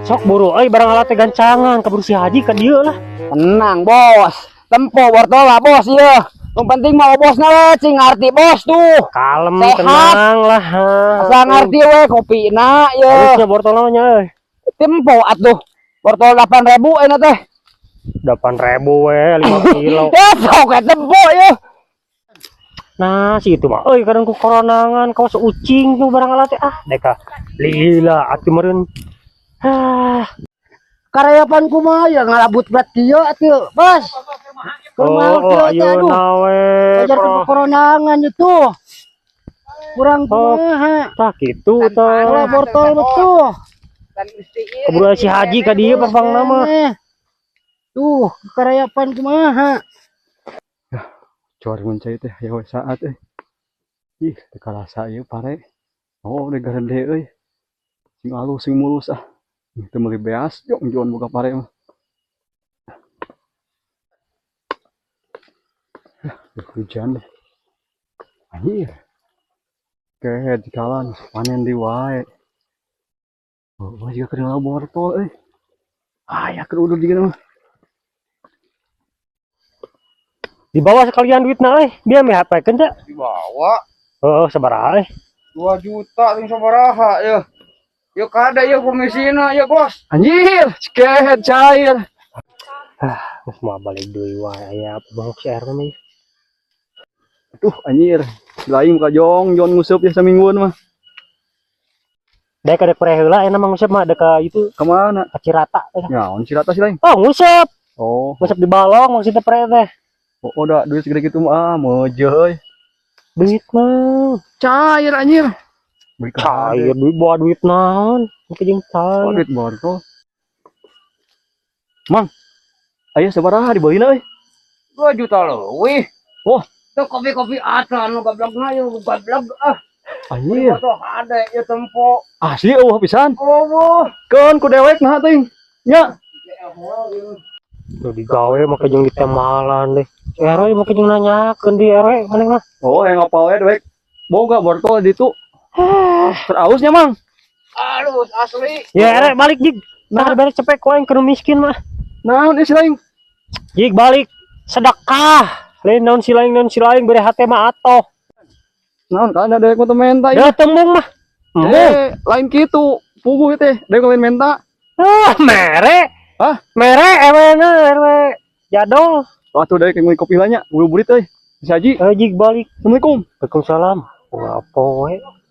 Sok buru barang alat gancangan keburu si Haji ke dia lah. Tenang bos, tempo bortola bos ya. Yang penting mau bosnya we, cing ngerti bos tuh. Kalem, Sehat. tenang lah. Asal ngerti we kopi na ya. Harusnya bortolanya Tempo atuh. Bortol 8.000 enak teh. 8.000 5 kilo. Sok tempo ya. Nah si itu mah kadang ku koronangan kawas ucing tuh barang alat deka lila atuh meureun. Karayapan kumaha ya ngalabut berat kieu atuh bos. Ayo nawe ajar ke koronangan itu kurang kumaha tah kitu tah bortol betul keburu si Haji ka dieu papang nama tuh karayapan kumaha cor mencai teh ya saat ih teka rasa ieu pare udah gede sing alus sing mulus teu meuli beas jong joan boga pare mah hujan deh anjir kehe di kalan panen di wae juga kena bortol ya kerudu di mah dibawa sekalian duitna dia meh hapekeun teh Dibawa sabaraha 2 juta ting sabaraha ya. Yuk kada ya komisina ya bos. anjir kehe cair geus mah balik deui wae aya banguk si Erna mah. Aduh anjir lain muka jong jon ngusup ya semingguan mah Dek ada heula enak mah ngusep mah dek itu kemana ka Cirata ya on cirata sih lain ngusep oh ngusep di balong maksudnya pre teh udah duit segede gitu mah mojoy duit mah cair anjir beli cair duit bawa duit naon mungkin jeung cair duit bortol mang ayo sabaraha dibawain 2 juta leuwih. Oh Tuh kopi-kopi asa anu gablagna ya gablаг anjir Tuh ada ya tempo. asli pisan Oh, keun ku dewek nah teuing nya tuh digawe make jeung ditemalan deh RW make jeung nanyakeun di RW maneh mah yang apa we dewek boga bortol ditu terausnya mang halus asli. ya RW balik jig nah beres cepet ku aing keur miskin mah naon si lain jig balik sedekah lain naon si lain bere hate mah atoh naon kan ada dewek mah menta ya tembung mah lain kitu puguh teh dewek lain menta mere mere RW jadol waktu dewek ngeuy kopi lanya buru-buru teh si Haji jig balik assalamualaikum Waalaikumsalam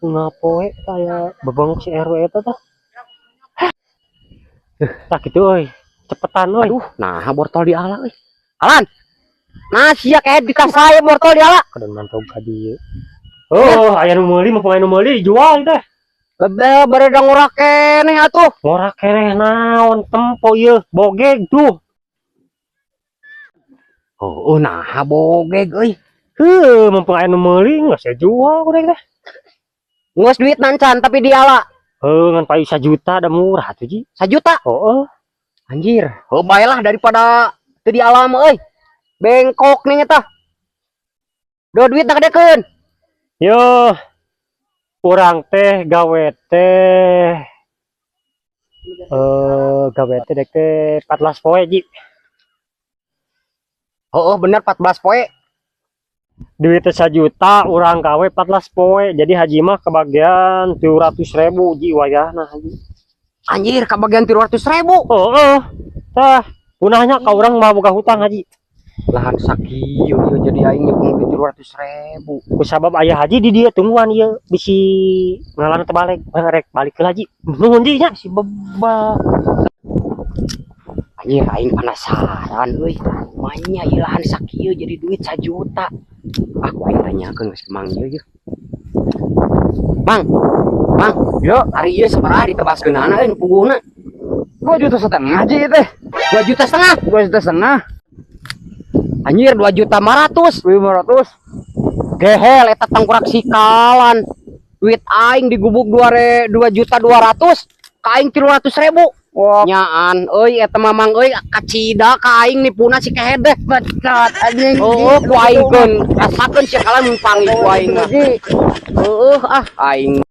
ngapoe saya bebanguk si RW eta tah tak gitu cepetan aduh nah bortol di ala alan nah sia kayak di tas saya bortol di ala kedan mantau ka dieu aya nu meuli mah pemain nu meuli jual teh bebe bareda ngora keneh atuh ngora keneh naon tempo ieu bogeg tuh nah bogeg euy mumpung aya nu meuli geus jual urang teh geus duit nancan tapi di ala ngan payu 1 juta da murah tuh ji 1 juta anjir baelah daripada teu di alam euy bengkok nih eta do duit nak dekeun yo urang teh gawe teh dek teh 14 poe ji bener 14 poe duit 1 juta urang gawe 14 poe jadi haji mah kebagian 300.000 ji wayahna haji anjir kebagian 300.000 tah punahnya ka urang mah boga hutang haji lahan sakieu jadi aing nyepeng 300.000 kusabab aya haji di dieu tungguan ieu bisi ngaran teh balik rek balik ke haji nuhun di nya si beba anjir aing penasaran euy manya ieu lahan sakieu jadi duit 1 juta aku aing tanyakeun geus ke mang ieu mang yo hari ieu sabaraha ditebaskeunana nu puguhna 2,5 juta ji teh. 2,5 juta 2,5 juta. anjir 2.500.000 gehel eta tangkurak sikalan duit aing digubuk 2.200.000 ka aing 300.000 nyaan euy eta mamang euy kacida ka aing nipuna si kehedeh bacot anjing ku aing keun rasakeun sikalan mumpangi ku aing aing